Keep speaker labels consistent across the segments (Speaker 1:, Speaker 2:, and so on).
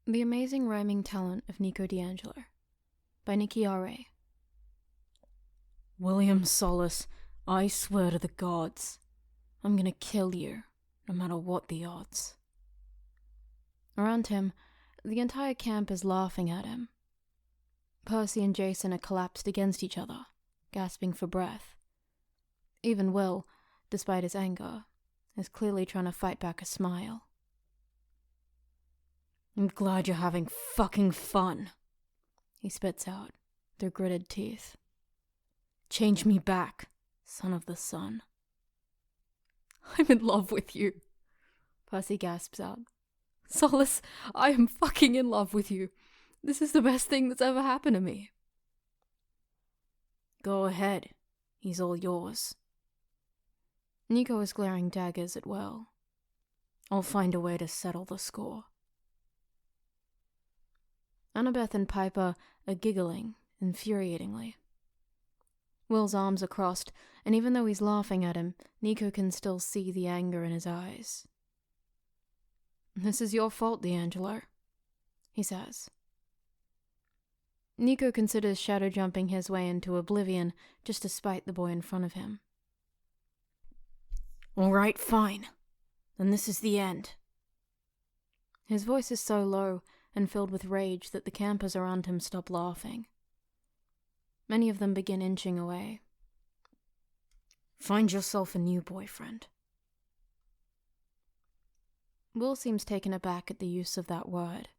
Speaker 1: The Amazing Rhyming Talent of Nico D'Angelo by Nikki R.A.
Speaker 2: William Solace, I swear to the gods, I'm gonna kill you, no matter what the odds.
Speaker 1: Around him, the entire camp is laughing at him. Percy and Jason are collapsed against each other, gasping for breath. Even Will, despite his anger, is clearly trying to fight back a smile.
Speaker 2: I'm glad you're having fucking fun,
Speaker 1: he spits out through gritted teeth.
Speaker 2: Change me back, son of the sun.
Speaker 1: I'm in love with you, Percy gasps out. Solace, I am fucking in love with you. This is the best thing that's ever happened to me.
Speaker 2: Go ahead, he's all yours.
Speaker 1: Nico is glaring daggers at Will.
Speaker 2: I'll find a way to settle the score.
Speaker 1: Annabeth and Piper are giggling infuriatingly. Will's arms are crossed, and even though he's laughing at him, Nico can still see the anger in his eyes.
Speaker 2: This is your fault, D'Angelo, he says.
Speaker 1: Nico considers shadow jumping his way into oblivion just to spite the boy in front of him.
Speaker 2: All right, fine. Then this is the end.
Speaker 1: His voice is so low and filled with rage that the campers around him stop laughing. Many of them begin inching away.
Speaker 2: Find yourself a new boyfriend.
Speaker 1: Will seems taken aback at the use of that word.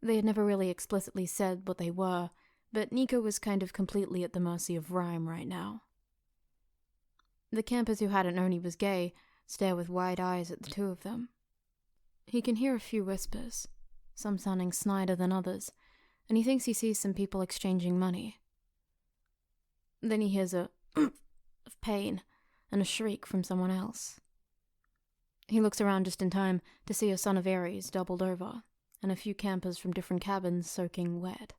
Speaker 1: They had never really explicitly said what they were, but Nico was kind of completely at the mercy of rhyme right now. The campers who hadn't known he was gay stare with wide eyes at the two of them. He can hear a few whispers, some sounding snidder than others, and he thinks he sees some people exchanging money. Then he hears a of pain and a shriek from someone else. He looks around just in time to see a son of Ares doubled over, and a few campers from different cabins soaking wet.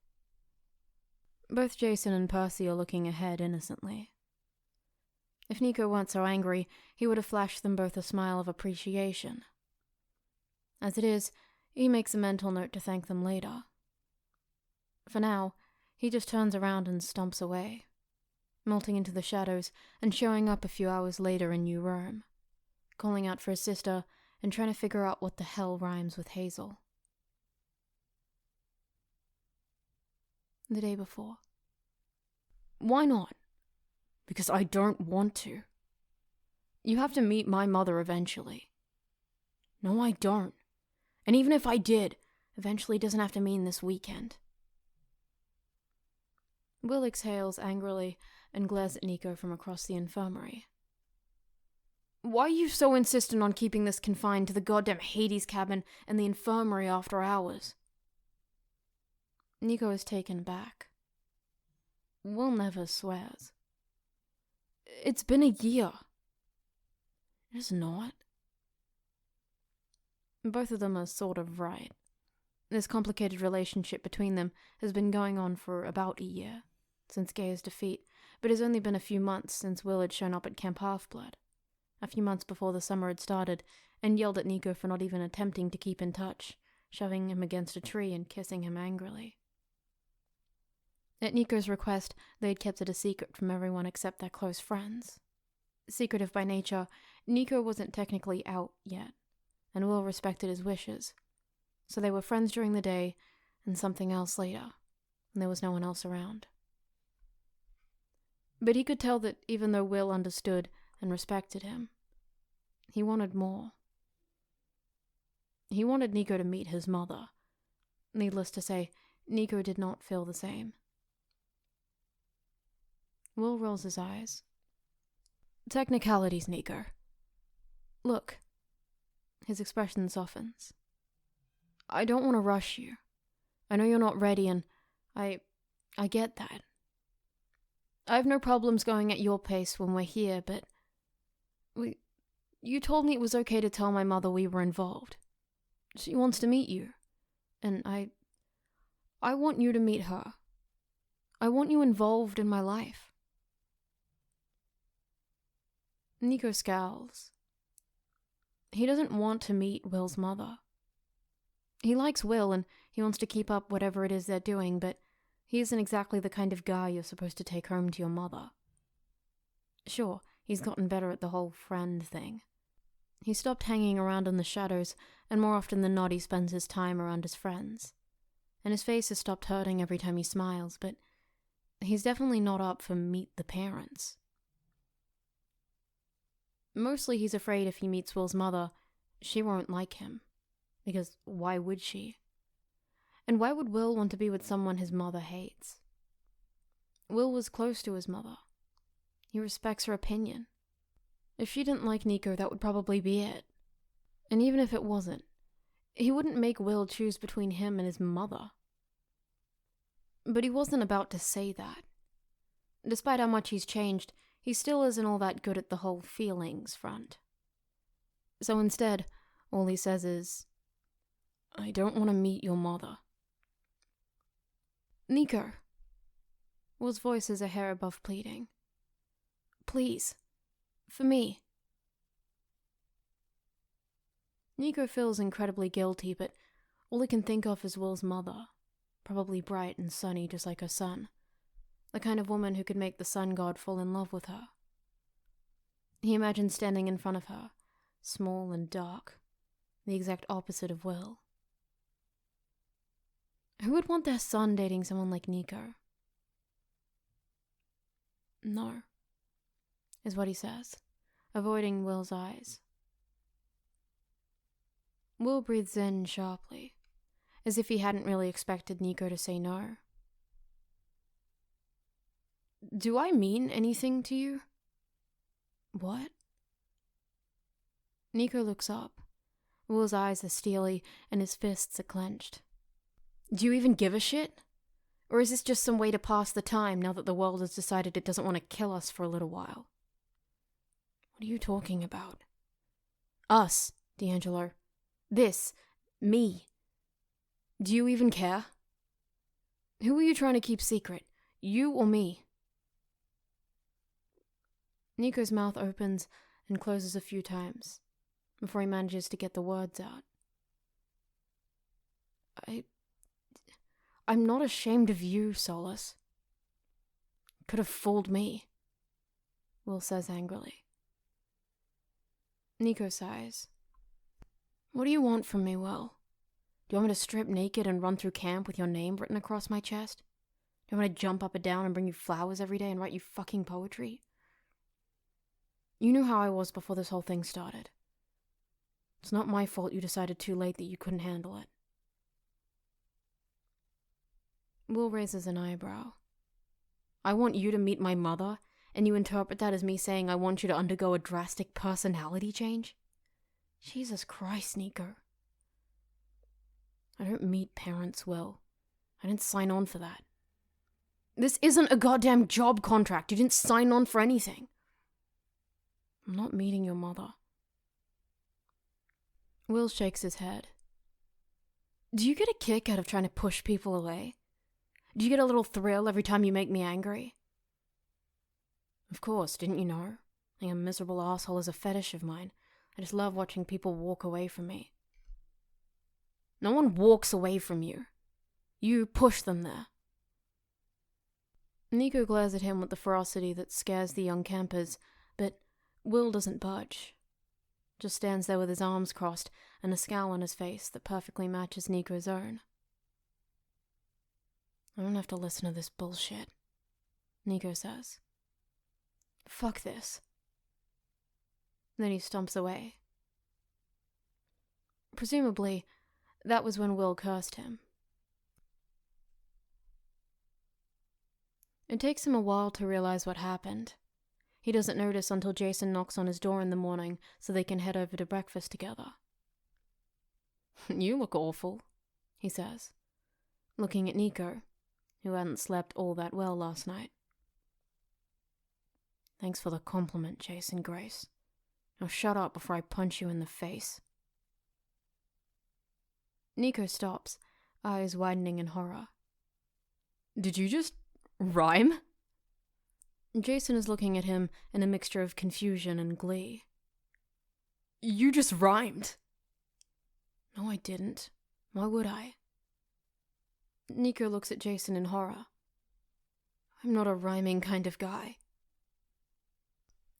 Speaker 1: Both Jason and Percy are looking ahead innocently. If Nico weren't so angry, he would have flashed them both a smile of appreciation. As it is, he makes a mental note to thank them later. For now, he just turns around and stomps away, melting into the shadows and showing up a few hours later in New Rome, calling out for his sister and trying to figure out what the hell rhymes with Hazel. The day before.
Speaker 2: Why not? Because I don't want to. You have to meet my mother eventually.
Speaker 1: No, I don't. And even if I did, eventually doesn't have to mean this weekend. Will exhales angrily and glares at Nico from across the infirmary. Why are you so insistent on keeping this confined to the goddamn Hades cabin and the infirmary after hours? Nico is taken aback. Will never swears. It's been a year.
Speaker 2: It is not.
Speaker 1: Both of them are sort of right. This complicated relationship between them has been going on for about a year, since Gaia's defeat, but has only been a few months since Will had shown up at Camp Half-Blood, a few months before the summer had started, and yelled at Nico for not even attempting to keep in touch, shoving him against a tree and kissing him angrily. At Nico's request, they had kept it a secret from everyone except their close friends. Secretive by nature, Nico wasn't technically out yet, and Will respected his wishes, so they were friends during the day and something else later, when there was no one else around. But he could tell that even though Will understood and respected him, he wanted more. He wanted Nico to meet his mother. Needless to say, Nico did not feel the same. Will rolls his eyes.
Speaker 2: Technicalities, Nico.
Speaker 1: Look. His expression softens. I don't want to rush you. I know you're not ready, and I get that. I have no problems going at your pace when we're here, but you told me it was okay to tell my mother we were involved. She wants to meet you, and I want you to meet her. I want you involved in my life. Nico scowls. He doesn't want to meet Will's mother. He likes Will and he wants to keep up whatever it is they're doing, but he isn't exactly the kind of guy you're supposed to take home to your mother. Sure, he's gotten better at the whole friend thing. He stopped hanging around in the shadows, and more often than not he spends his time around his friends. And his face has stopped hurting every time he smiles, but he's definitely not up for meet the parents. Mostly he's afraid if he meets Will's mother, she won't like him. Because why would she? And why would Will want to be with someone his mother hates? Will was close to his mother. He respects her opinion. If she didn't like Nico, that would probably be it. And even if it wasn't, he wouldn't make Will choose between him and his mother. But he wasn't about to say that. Despite how much he's changed, he still isn't all that good at the whole feelings front. So instead, all he says is, "I don't want to meet your mother." "Nico." Will's voice is a hair above pleading. "Please. For me." Nico feels incredibly guilty, but all he can think of is Will's mother, probably bright and sunny just like her son, the kind of woman who could make the sun god fall in love with her. He imagines standing in front of her, small and dark, the exact opposite of Will. Who would want their son dating someone like Nico? "No," is what he says, avoiding Will's eyes. Will breathes in sharply, as if he hadn't really expected Nico to say no. "Do I mean anything to you?" "What?" Nico looks up. Will's eyes are steely, and his fists are clenched. "Do you even give a shit? Or is this just some way to pass the time now that the world has decided it doesn't want to kill us for a little while?" "What are you talking about?" "Us, D'Angelo. This. Me. Do you even care? Who are you trying to keep secret? You or me?" Nico's mouth opens and closes a few times before he manages to get the words out. I'm not ashamed of you, Solus." "Could have fooled me," Will says angrily. Nico sighs. "What do you want from me, Will? Do you want me to strip naked and run through camp with your name written across my chest? Do you want me to jump up and down and bring you flowers every day and write you fucking poetry? You knew how I was before this whole thing started. It's not my fault you decided too late that you couldn't handle it." Will raises an eyebrow. "I want you to meet my mother, and you interpret that as me saying I want you to undergo a drastic personality change? Jesus Christ, Nico. I don't meet parents, Will. I didn't sign on for that. This isn't a goddamn job contract. You didn't sign on for anything. I'm not meeting your mother." Will shakes his head. "Do you get a kick out of trying to push people away? Do you get a little thrill every time you make me angry?" "Of course, didn't you know? Being a miserable asshole is a fetish of mine. I just love watching people walk away from me." "No one walks away from you. You push them there." Nico glares at him with the ferocity that scares the young campers, but Will doesn't budge. Just stands there with his arms crossed and a scowl on his face that perfectly matches Nico's own. "I don't have to listen to this bullshit," Nico says. "Fuck this." Then he stomps away. Presumably, that was when Will cursed him. It takes him a while to realize what happened. He doesn't notice until Jason knocks on his door in the morning so they can head over to breakfast together. "You look awful," he says, looking at Nico, who hadn't slept all that well last night. "Thanks for the compliment, Jason Grace. Now shut up before I punch you in the face." Nico stops, eyes widening in horror. "Did you just rhyme?" Jason is looking at him in a mixture of confusion and glee. "You just rhymed." "No, I didn't," Why would I? Nico looks at Jason in horror. I'm not a rhyming kind of guy.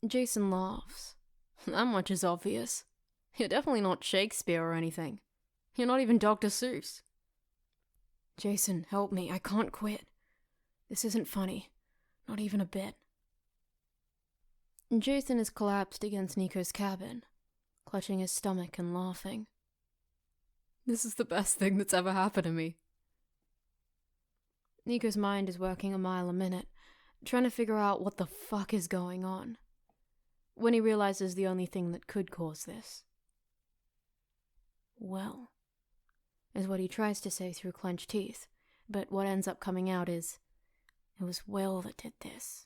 Speaker 1: Jason laughs. That much is obvious. You're definitely not Shakespeare or anything. You're not even Dr. Seuss. Jason, help me. I can't quit. This isn't funny. Not even a bit. Jason is collapsed against Nico's cabin, clutching his stomach and laughing. This is the best thing that's ever happened to me. Nico's mind is working a mile a minute, trying to figure out what the fuck is going on, when he realizes the only thing that could cause this. Well, is what he tries to say through clenched teeth, but what ends up coming out is, it was Will that did this.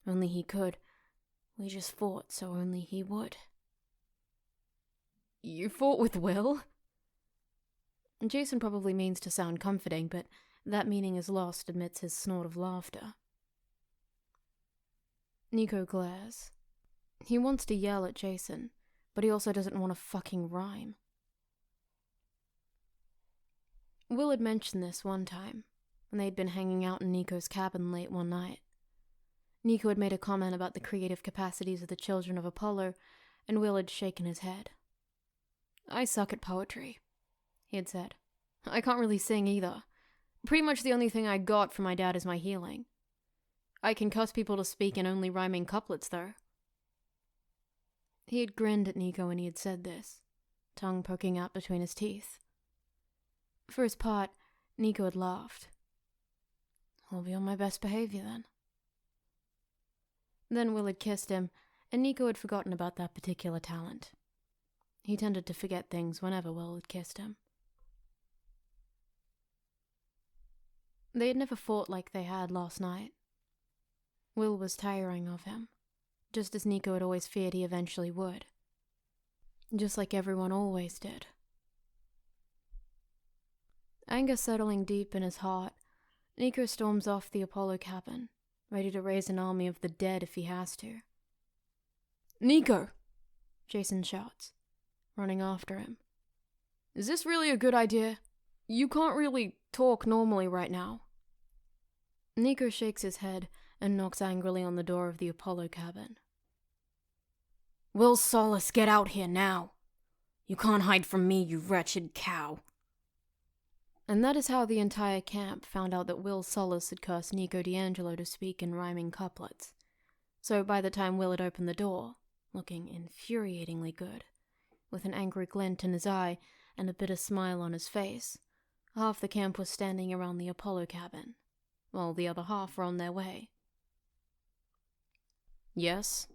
Speaker 1: Only he could. We just fought, so only he would. You fought with Will? Jason probably means to sound comforting, but that meaning is lost amidst his snort of laughter. Nico glares. He wants to yell at Jason, but he also doesn't want to fucking rhyme. Will had mentioned this one time, when they'd been hanging out in Nico's cabin late one night. Nico had made a comment about the creative capacities of the children of Apollo, and Will had shaken his head. I suck at poetry, he had said. I can't really sing either. Pretty much the only thing I got from my dad is my healing. I can cuss people to speak in only rhyming couplets, though. He had grinned at Nico when he had said this, tongue poking out between his teeth. For his part, Nico had laughed. I'll be on my best behavior then. Then Will had kissed him, and Nico had forgotten about that particular talent. He tended to forget things whenever Will had kissed him. They had never fought like they had last night. Will was tiring of him, just as Nico had always feared he eventually would. Just like everyone always did. Anger settling deep in his heart, Nico storms off the Apollo cabin, ready to raise an army of the dead if he has to. Nico! Jason shouts, running after him. Is this really a good idea? You can't really talk normally right now. Nico shakes his head and knocks angrily on the door of the Apollo cabin. Will Solace, get out here now! You can't hide from me, you wretched cow! And that is how the entire camp found out that Will Solace had cursed Nico D'Angelo to speak in rhyming couplets. So by the time Will had opened the door, looking infuriatingly good, with an angry glint in his eye and a bitter smile on his face, half the camp was standing around the Apollo cabin, while the other half were on their way. Yes,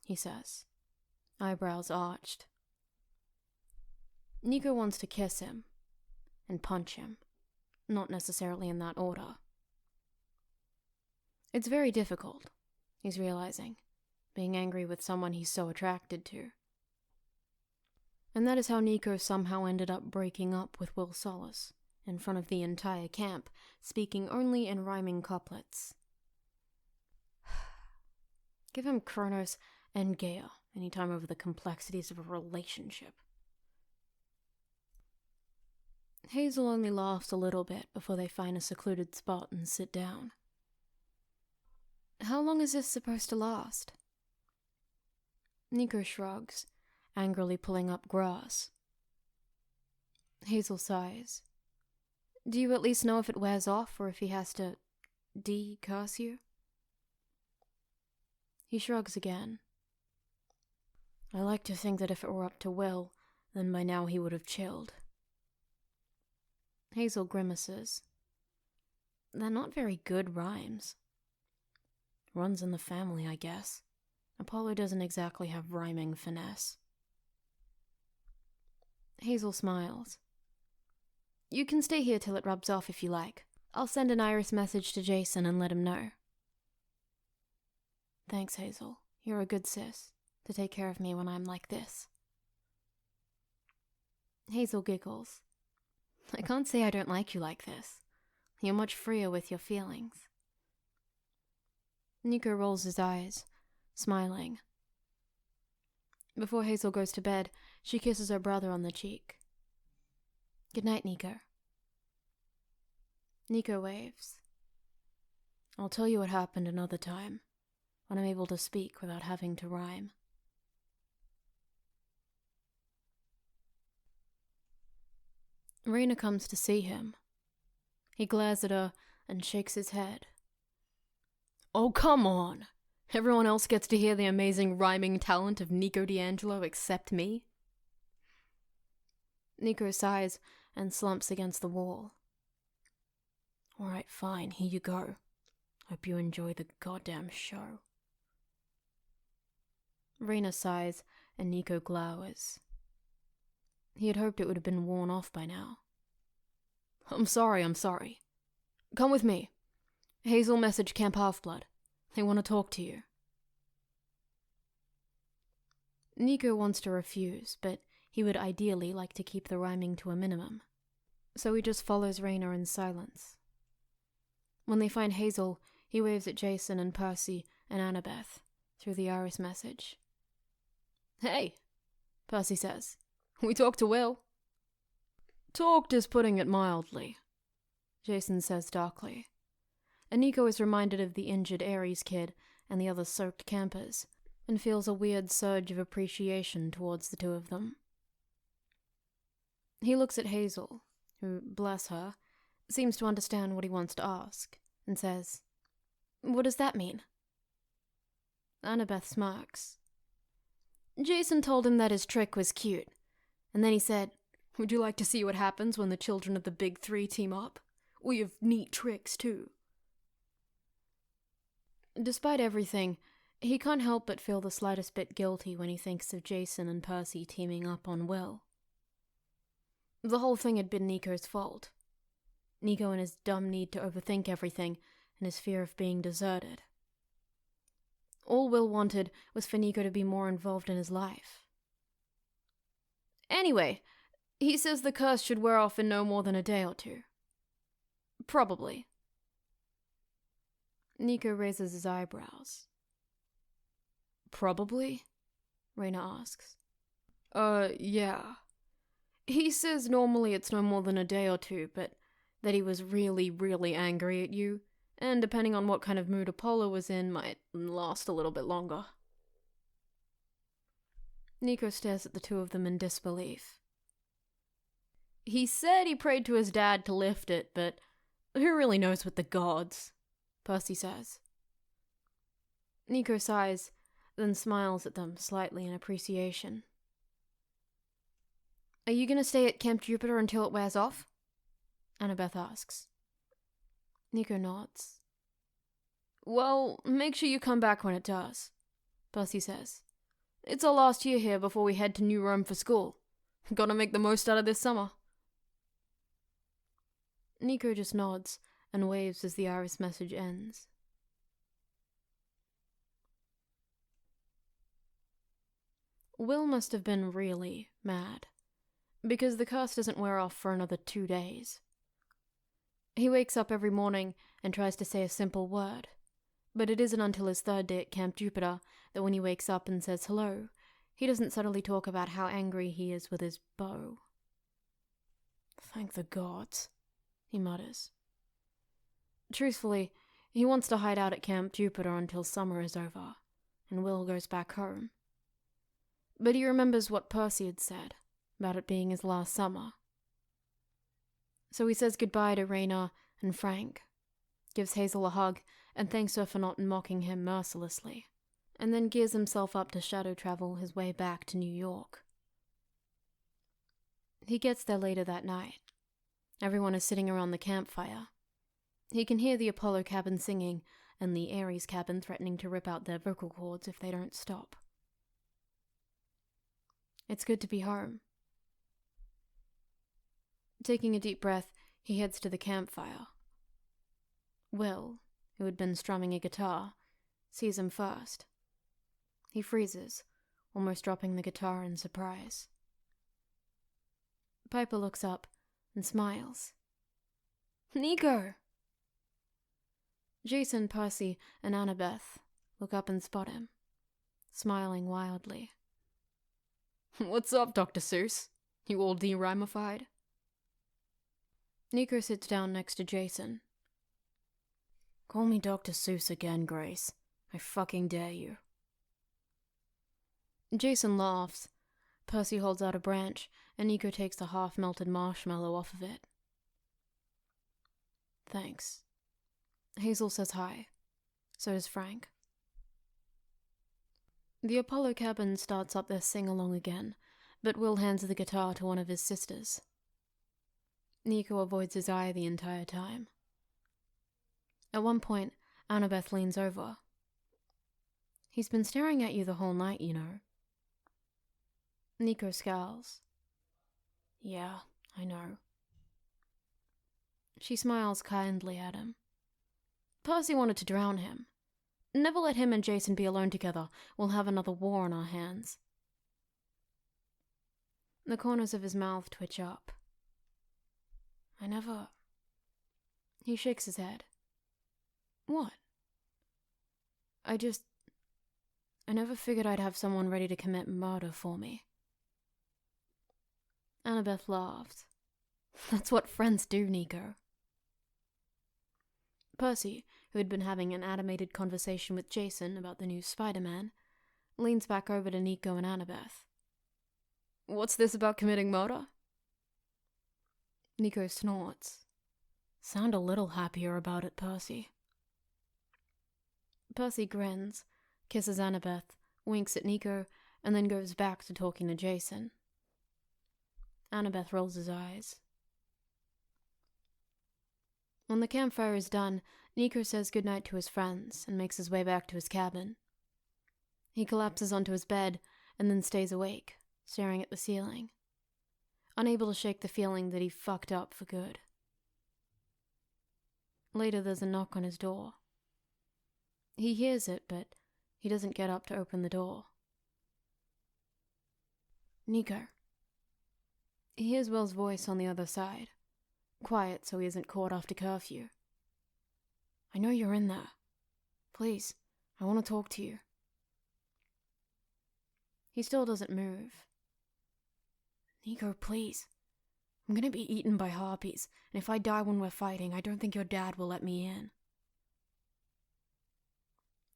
Speaker 1: he says, eyebrows arched. Nico wants to kiss him, and punch him, not necessarily in that order. It's very difficult, he's realizing, being angry with someone he's so attracted to. And that is how Nico somehow ended up breaking up with Will Solace, in front of the entire camp, speaking only in rhyming couplets. Give him Kronos and Gaia any time over the complexities of a relationship. Hazel only laughs a little bit before they find a secluded spot and sit down. How long is this supposed to last? Nico shrugs, angrily pulling up grass. Hazel sighs. Do you at least know if it wears off or if he has to curse you? He shrugs again. I like to think that if it were up to Will, then by now he would have chilled. Hazel grimaces. They're not very good rhymes. Runs in the family, I guess. Apollo doesn't exactly have rhyming finesse. Hazel smiles. You can stay here till it rubs off if you like. I'll send an iris message to Jason and let him know. Thanks, Hazel. You're a good sis, to take care of me when I'm like this. Hazel giggles. I can't say I don't like you like this. You're much freer with your feelings. Nico rolls his eyes, smiling. Before Hazel goes to bed, she kisses her brother on the cheek. Good night, Nico. Nico waves. I'll tell you what happened another time, when I'm able to speak without having to rhyme. Raina comes to see him. He glares at her and shakes his head.
Speaker 2: Oh, come on! Everyone else gets to hear the amazing rhyming talent of Nico D'Angelo except me?
Speaker 1: Nico sighs and slumps against the wall.
Speaker 2: Alright, fine, here you go. Hope you enjoy the goddamn show.
Speaker 1: Raina sighs and Nico glowers. He had hoped it would have been worn off by now.
Speaker 2: I'm sorry. Come with me. Hazel messaged Camp Half-Blood. They want to talk to you.
Speaker 1: Nico wants to refuse, but he would ideally like to keep the rhyming to a minimum. So he just follows Raina in silence. When they find Hazel, he waves at Jason and Percy and Annabeth through the Iris message.
Speaker 2: Hey, Percy says. We talked to Will.
Speaker 1: Talked is putting it mildly, Jason says darkly. And Nico is reminded of the injured Aries kid and the other soaked campers, and feels a weird surge of appreciation towards the two of them. He looks at Hazel, who, bless her, seems to understand what he wants to ask, and says, "What does that mean?" Annabeth smirks. Jason told him that his trick was cute, and then he said, "Would you like to see what happens when the children of the Big Three team up? We have neat tricks, too." Despite everything, he can't help but feel the slightest bit guilty when he thinks of Jason and Percy teaming up on Will. The whole thing had been Nico's fault. Nico and his dumb need to overthink everything, and his fear of being deserted. All Will wanted was for Nico to be more involved in his life. Anyway, he says the curse should wear off in no more than a day or two. Probably. Nico raises his eyebrows.
Speaker 2: Probably?
Speaker 1: Raina asks.
Speaker 2: Yeah.
Speaker 1: He says normally it's no more than a day or two, but that he was really, really angry at you, and depending on what kind of mood Apollo was in, might last a little bit longer. Nico stares at the two of them in disbelief. He said he prayed to his dad to lift it, but who really knows with the gods? Percy says. Nico sighs, then smiles at them slightly in appreciation. Are you going to stay at Camp Jupiter until it wears off? Annabeth asks. Nico nods. Well, make sure you come back when it does, Percy says. It's our last year here before we head to New Rome for school. Gotta make the most out of this summer. Nico just nods and waves as the Iris message ends. Will must have been really mad, because the curse doesn't wear off for another 2 days. He wakes up every morning and tries to say a simple word, but it isn't until his 3rd day at Camp Jupiter that when he wakes up and says hello, he doesn't suddenly talk about how angry he is with his bow. Thank the gods, he mutters. Truthfully, he wants to hide out at Camp Jupiter until summer is over, and Will goes back home. But he remembers what Percy had said about it being his last summer. So he says goodbye to Raina and Frank, gives Hazel a hug, and thanks her for not mocking him mercilessly, and then gears himself up to shadow travel his way back to New York. He gets there later that night. Everyone is sitting around the campfire. He can hear the Apollo cabin singing, and the Ares cabin threatening to rip out their vocal cords if they don't stop. It's good to be home. Taking a deep breath, he heads to the campfire. Will, who had been strumming a guitar, sees him first. He freezes, almost dropping the guitar in surprise. Piper looks up and smiles. Nico! Jason, Percy, and Annabeth look up and spot him, smiling wildly.
Speaker 2: What's up, Dr. Seuss? You all de-rhymified?
Speaker 1: Nico sits down next to Jason. Call me Dr. Seuss again, Grace. I fucking dare you. Jason laughs. Percy holds out a branch, and Nico takes a half-melted marshmallow off of it. Thanks. Hazel says hi. So does Frank. The Apollo cabin starts up their sing-along again, but Will hands the guitar to one of his sisters. Nico avoids his eye the entire time. At one point, Annabeth leans over. He's been staring at you the whole night, you know. Nico scowls. Yeah, I know. She smiles kindly at him. Percy wanted to drown him. Never let him and Jason be alone together. We'll have another war on our hands. The corners of his mouth twitch up. I never... He shakes his head. What? I never figured I'd have someone ready to commit murder for me. Annabeth laughed. That's what friends do, Nico. Percy, who had been having an animated conversation with Jason about the new Spider-Man, leans back over to Nico and Annabeth. What's this about committing murder? Nico snorts. Sound a little happier about it, Percy. Percy grins, kisses Annabeth, winks at Nico, and then goes back to talking to Jason. Annabeth rolls his eyes. When the campfire is done, Nico says goodnight to his friends and makes his way back to his cabin. He collapses onto his bed and then stays awake, staring at the ceiling, unable to shake the feeling that he fucked up for good. Later, there's a knock on his door. He hears it, but he doesn't get up to open the door. Nico. He hears Will's voice on the other side, quiet so he isn't caught after curfew. I know you're in there. Please, I want to talk to you. He still doesn't move. Nico, please. I'm gonna be eaten by harpies, and if I die when we're fighting, I don't think your dad will let me in.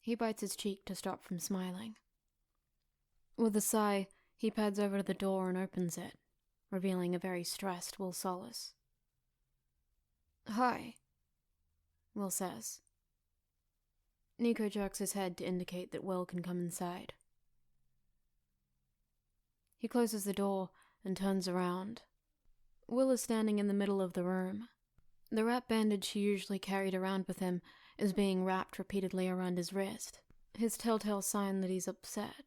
Speaker 1: He bites his cheek to stop from smiling. With a sigh, he pads over to the door and opens it, revealing a very stressed Will Solis. Hi, Will says. Nico jerks his head to indicate that Will can come inside. He closes the door and turns around. Will is standing in the middle of the room. The wrap bandage he usually carried around with him is being wrapped repeatedly around his wrist, his telltale sign that he's upset.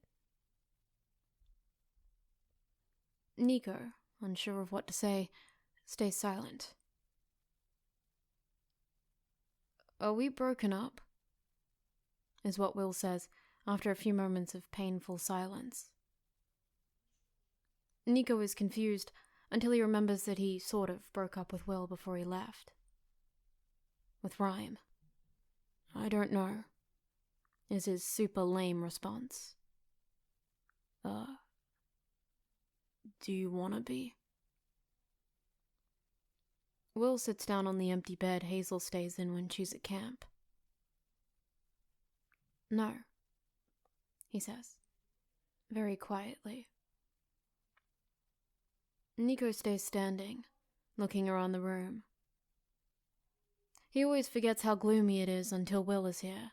Speaker 1: Nico, unsure of what to say, stays silent. Are we broken up? Is what Will says after a few moments of painful silence. Nico is confused until he remembers that he sort of broke up with Will before he left. With rhyme. I don't know, is his super lame response. Do you wanna be? Will sits down on the empty bed Hazel stays in when she's at camp. No, he says, very quietly. Nico stays standing, looking around the room. He always forgets how gloomy it is until Will is here.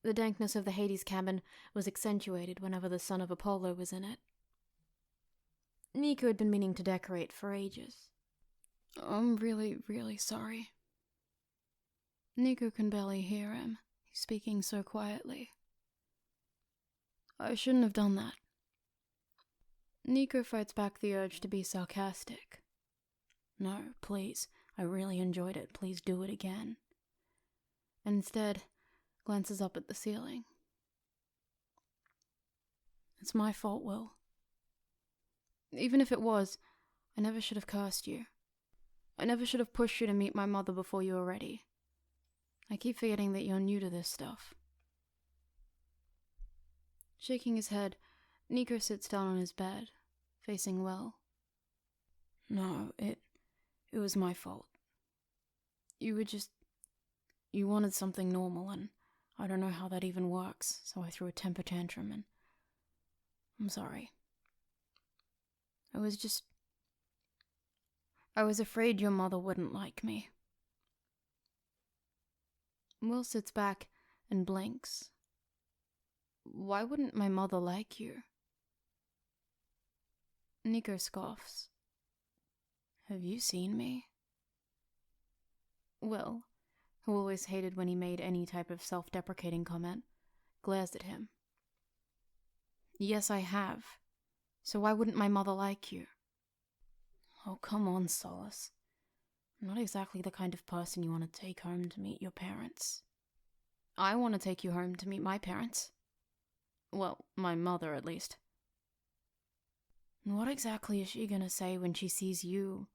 Speaker 1: The dankness of the Hades cabin was accentuated whenever the son of Apollo was in it. Nico had been meaning to decorate for ages. I'm really, really sorry. Nico can barely hear him. He's speaking so quietly. I shouldn't have done that. Nico fights back the urge to be sarcastic. No, please. I really enjoyed it. Please do it again. And instead, glances up at the ceiling. It's my fault, Will. Even if it was, I never should have cursed you. I never should have pushed you to meet my mother before you were ready. I keep forgetting that you're new to this stuff. Shaking his head, Nico sits down on his bed, facing Will. No, it
Speaker 2: It was my fault. You wanted something normal, and I don't know how that even works, so I threw a temper tantrum, and I'm sorry. I was afraid your mother wouldn't like me. Will sits back and blinks. Why wouldn't my mother like you? Nico scoffs. Have you seen me? Will, who always hated when he made any type of self-deprecating comment, glares at him. Yes, I have. So why wouldn't my mother like you? Oh, come on, Solace. I'm not exactly the kind of person you want to take home to meet your parents. I want to take you home to meet my parents. Well, my mother, at least. And what exactly is she gonna say when she sees you,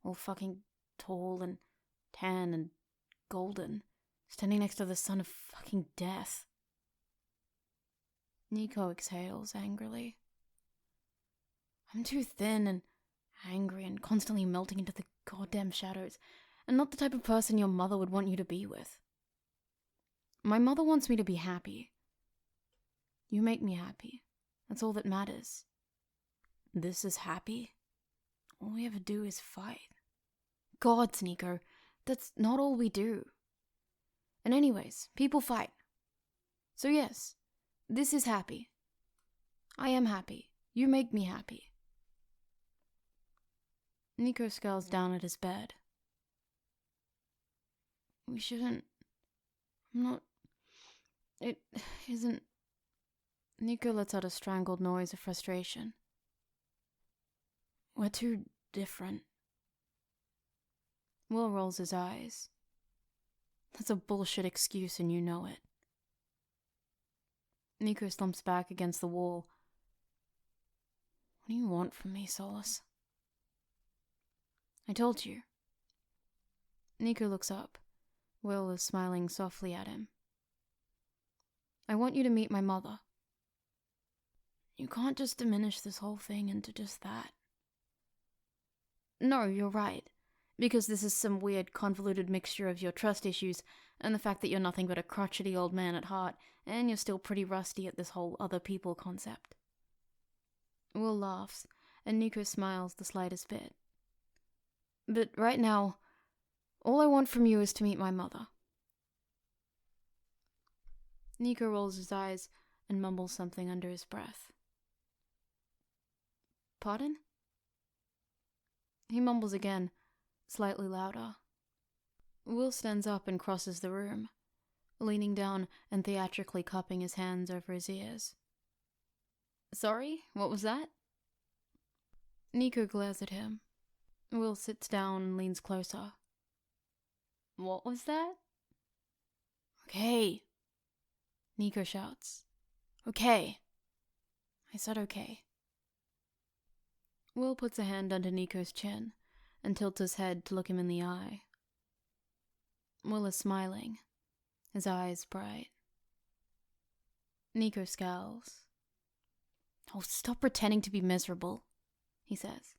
Speaker 2: all fucking tall and tan and golden, standing next to the son of fucking death? Nico exhales angrily. I'm too thin and angry and constantly melting into the goddamn shadows, and not the type of person your mother would want you to be with. My mother wants me to be happy. You make me happy. That's all that matters. This is happy? All we ever do is fight. Gods, Nico, that's not all we do. And anyways, people fight. So yes, this is happy. I am happy. You make me happy. Nico scowls down at his bed. We shouldn't... It isn't... Nico lets out a strangled noise of frustration. We're too different. Will rolls his eyes. That's a bullshit excuse and you know it. Nico slumps back against the wall. What do you want from me, Solace? I told you. Nico looks up. Will is smiling softly at him. I want you to meet my mother. You can't just diminish this whole thing into just that. No, you're right. Because this is some weird, convoluted mixture of your trust issues and the fact that you're nothing but a crotchety old man at heart, and you're still pretty rusty at this whole other people concept. Will laughs, and Nico smiles the slightest bit. But right now, all I want from you is to meet my mother. Nico rolls his eyes and mumbles something under his breath. Pardon? He mumbles again, slightly louder. Will stands up and crosses the room, leaning down and theatrically cupping his hands over his ears. Sorry, what was that? Nico glares at him. Will sits down and leans closer. What was that? Okay. Nico shouts. Okay. I said okay. Will puts a hand under Nico's chin and tilts his head to look him in the eye. Will is smiling, his eyes bright. Nico scowls. Oh, stop pretending to be miserable, he says.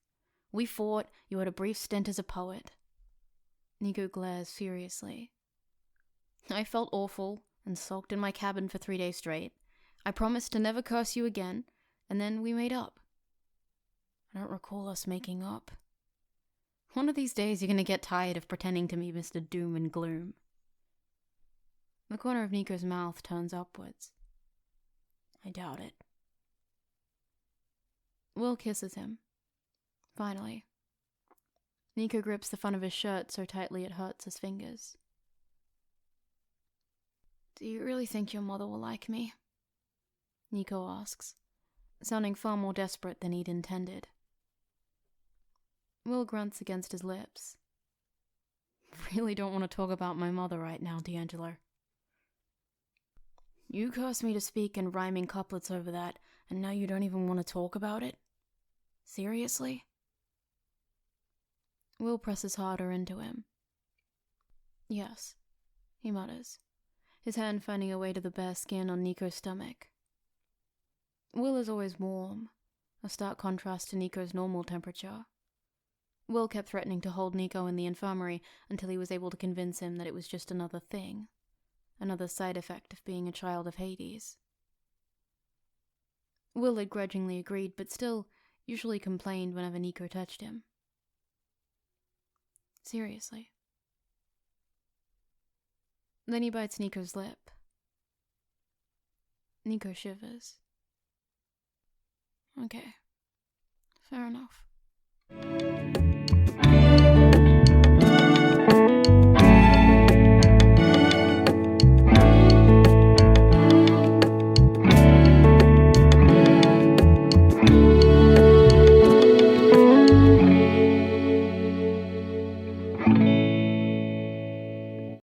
Speaker 2: We fought, you had a brief stint as a poet. Nico glares furiously. I felt awful and sulked in my cabin for 3 days straight. I promised to never curse you again, and then we made up. I don't recall us making up. One of these days you're going to get tired of pretending to be Mr. Doom and Gloom. The corner of Nico's mouth turns upwards. I doubt it. Will kisses him. Finally. Nico grips the front of his shirt so tightly it hurts his fingers. Do you really think your mother will like me? Nico asks, sounding far more desperate than he'd intended. Will grunts against his lips. Really don't want to talk about my mother right now, D'Angelo. You cursed me to speak in rhyming couplets over that, and now you don't even want to talk about it? Seriously? Will presses harder into him. Yes, he mutters, his hand finding a way to the bare skin on Nico's stomach. Will is always warm, a stark contrast to Nico's normal temperature. Will kept threatening to hold Nico in the infirmary until he was able to convince him that it was just another thing. Another side effect of being a child of Hades. Will had grudgingly agreed, but still usually complained whenever Nico touched him. Seriously. Then he bites Nico's lip. Nico shivers. Okay. Fair enough.